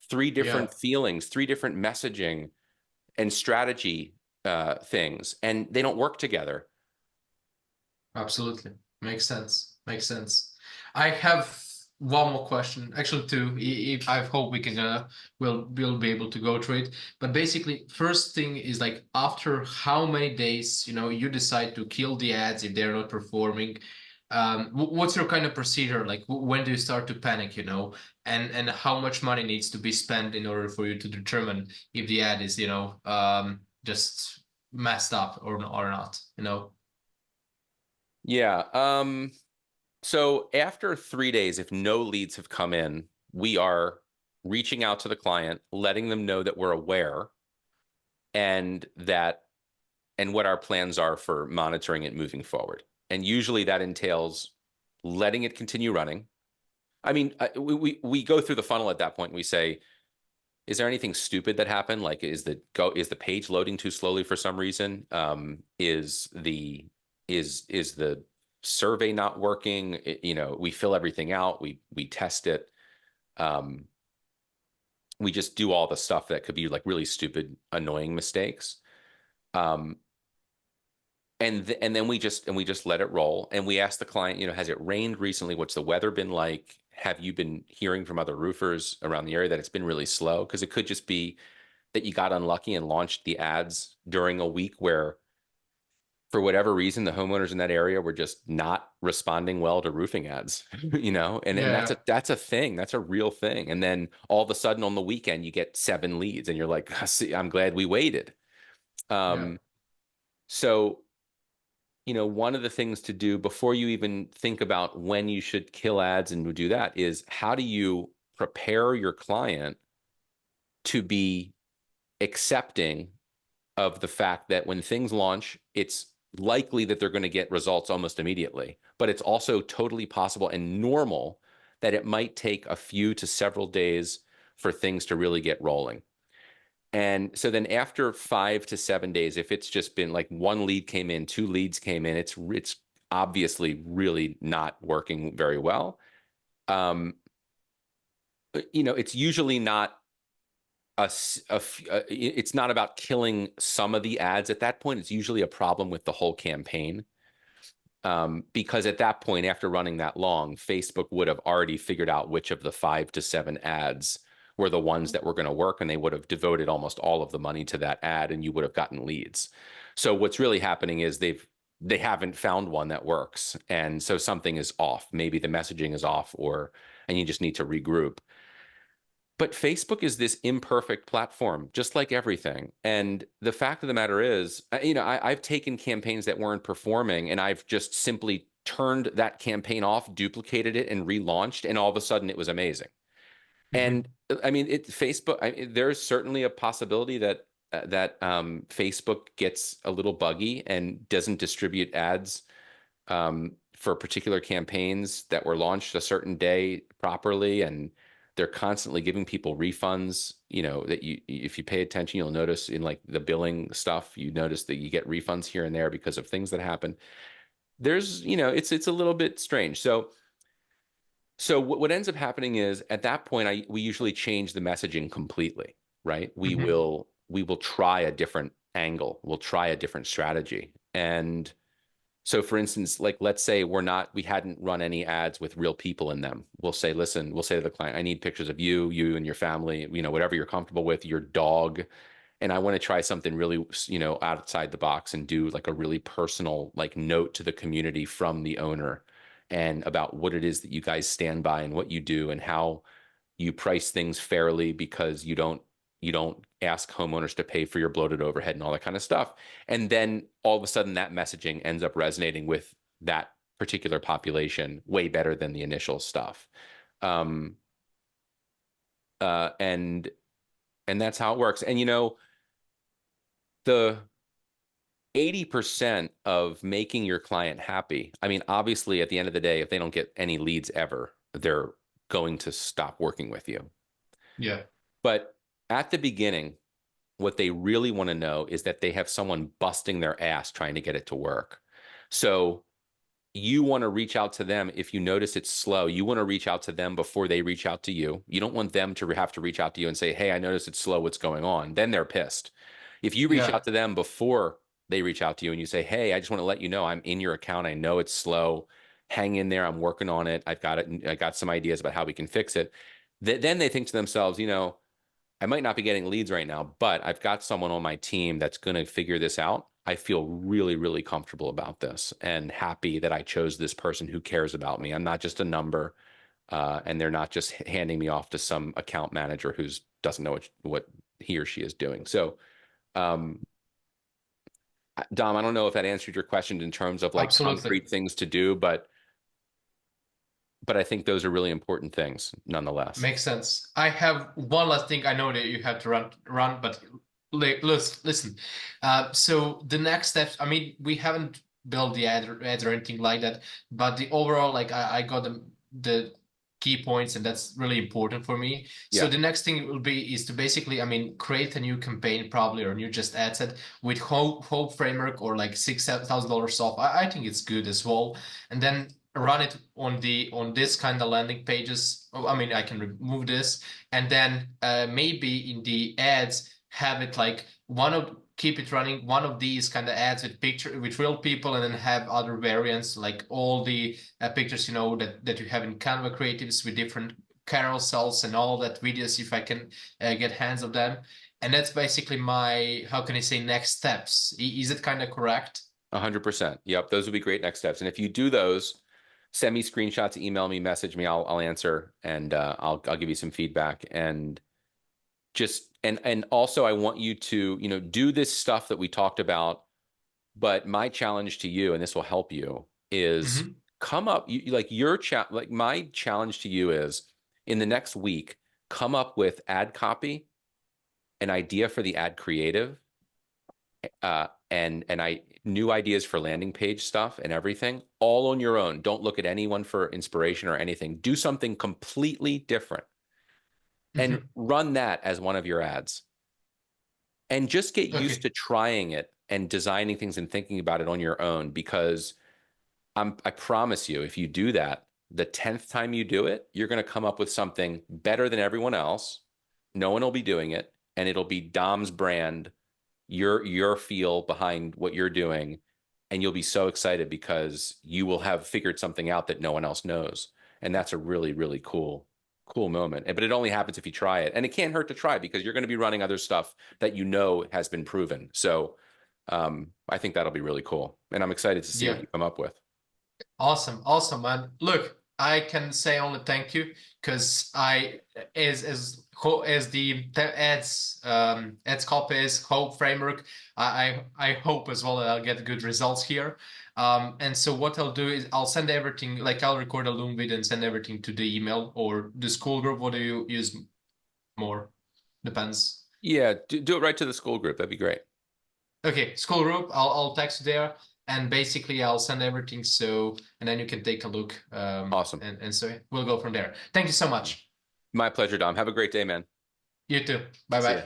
three Yeah, different feelings, three different messaging and strategy things, and they don't work together. absolutely. Makes sense. Makes sense. I have one more question, actually two. I hope we can we'll be able to go through it. But basically, first thing is like after how many days, you decide to kill the ads if they're not performing. What's your kind of procedure? Like when do you start to panic, and how much money needs to be spent in order for you to determine if the ad is, just messed up or not, Yeah. So after 3 days, if no leads have come in, we are reaching out to the client, letting them know that we're aware and that and what our plans are for monitoring it moving forward. And usually that entails letting it continue running. I mean, we go through the funnel at that point. And we say, is there anything stupid that happened? Like, is the page loading too slowly for some reason? Is the survey not working? We fill everything out. We test it. Um, we just do all the stuff that could be like really stupid, annoying mistakes. Um, and then we just let it roll. And we ask the client, has it rained recently? What's the weather been like? Have you been hearing from other roofers around the area that it's been really slow? Because it could just be that you got unlucky and launched the ads during a week where, for whatever reason, the homeowners in that area were just not responding well to roofing ads, and that's a Yeah, that's a thing. That's a real thing. And then all of a sudden on the weekend you get 7 leads and you're like, see, I'm glad we waited. yeah. Um, so, one of the things to do before you even think about when you should kill ads and do that is, how do you prepare your client to be accepting of the fact that when things launch, it's likely that they're going to get results almost immediately. But it's also totally possible and normal that it might take a few to several days for things to really get rolling. And so then after 5 to 7 days, if it's just been like one lead came in, two leads came in, it's obviously really not working very well. Um, it's usually not it's not about killing some of the ads at that point. It's usually a problem with the whole campaign. Because at that point, after running that long, Facebook would have already figured out which of the 5 to 7 ads were the ones that were going to work, and they would have devoted almost all of the money to that ad, and you would have gotten leads. So what's really happening is they haven't found one that works. And so something is off. Maybe the messaging is off, and you just need to regroup. But Facebook is this imperfect platform, just like everything. And the fact of the matter is, I've taken campaigns that weren't performing and I've just simply turned that campaign off, duplicated it, and relaunched. And all of a sudden it was amazing. And Mhm. I mean, there's certainly a possibility that Facebook gets a little buggy and doesn't distribute ads for particular campaigns that were launched a certain day properly, and they're constantly giving people refunds. That if you pay attention, you'll notice in like the billing stuff, you notice that you get refunds here and there because of things that happen. It's a little bit strange. So what ends up happening is at that point, we usually change the messaging completely, right? Mhm. We will try a different angle. We'll try a different strategy. And so for instance, like let's say we hadn't run any ads with real people in them. We'll say to the client, I need pictures of you and your family, whatever you're comfortable with, your dog. And I want to try something really, outside the box and do like a really personal, like note to the community from the owner and about what it is that you guys stand by and what you do and how you price things fairly because you don't ask homeowners to pay for your bloated overhead and all that kind of stuff. And then all of a sudden that messaging ends up resonating with that particular population way better than the initial stuff. Um, and that's how it works. And the 80% of making your client happy. I mean, obviously at the end of the day, if they don't get any leads ever, they're going to stop working with you. Yeah. But at the beginning, what they really want to know is that they have someone busting their ass trying to get it to work. So you want to reach out to them if you notice it's slow. You want to reach out to them before they reach out to you. You don't want them to have to reach out to you and say, "Hey, I noticed it's slow. What's going on?" Then they're pissed. If you reach Yeah. out to them before they reach out to you and you say, "Hey, I just want to let you know I'm in your account. I know it's slow. Hang in there. I'm working on it. I've got it. I got some ideas about how we can fix it." Then they think to themselves, I might not be getting leads right now, but I've got someone on my team that's going to figure this out. I feel really, really comfortable about this and happy that I chose this person who cares about me. I'm not just a number, and they're not just handing me off to some account manager who doesn't know what he or she is doing. So, um, Dom, I don't know if that answered your question in terms of like Absolutely. concrete things to do, but I think those are really important things nonetheless. Makes sense. I have one last thing. I know that you have to run, but listen. So the next steps. I mean, we haven't built the ads or anything like that, but the overall, like, I got the key points, and that's really important for me. So Yeah, the next thing will be is to basically, I mean, create a new campaign probably or new just ad set with Hope framework or like $6,000 off. I think it's good as well, and then run it on this kind of landing pages. Oh, I mean, I can remove this, and then maybe in the ads have it like keep it running one of these kind of ads with real people, and then have other variants like all the pictures that you have in Canva creatives with different carousels and all that videos if I can get hands of them. And that's basically my, how can I say, next steps. Is it kind of correct? 100%. Yep, those would be great next steps. And if you do those, send me screenshots, email me, message me. I'll answer, and I'll give you some feedback. And also I want you to do this stuff that we talked about. But my challenge to you, and this will help you, is Hmm. come up like like my challenge to you is in the next week, come up with ad copy, an idea for the ad creative, and I new ideas for landing page stuff and everything, all on your own. Don't look at anyone for inspiration or anything. Do something completely different and Hmm. run that as one of your ads. And just get used Okay. to trying it and designing things and thinking about it on your own, because I promise you, if you do that, the 10th time you do it, you're going to come up with something better than everyone else. No one will be doing it, and it'll be Dom's brand, your feel behind what you're doing, and you'll be so excited because you will have figured something out that no one else knows. And that's a really, really cool moment. But it only happens if you try it. And it can't hurt to try because you're going to be running other stuff that has been proven. So I think that'll be really cool. And I'm excited to see what Yeah. you come up with. Awesome, awesome, man. Look, I can say only thank you because I as the ads copies hope framework, I hope as well that I'll get good results here. And so what I'll do is I'll send everything, like I'll record a Loom video and send everything to the email or the school group. What do you use more? Depends. Yeah, do it right to the school group. That'd be great. Okay, school group. I'll text you there, and basically I'll send everything. So, and then you can take a look. Awesome. And so we'll go from there. Thank you so much. My pleasure, Dom. Have a great day, man. You too. Bye See bye. ya.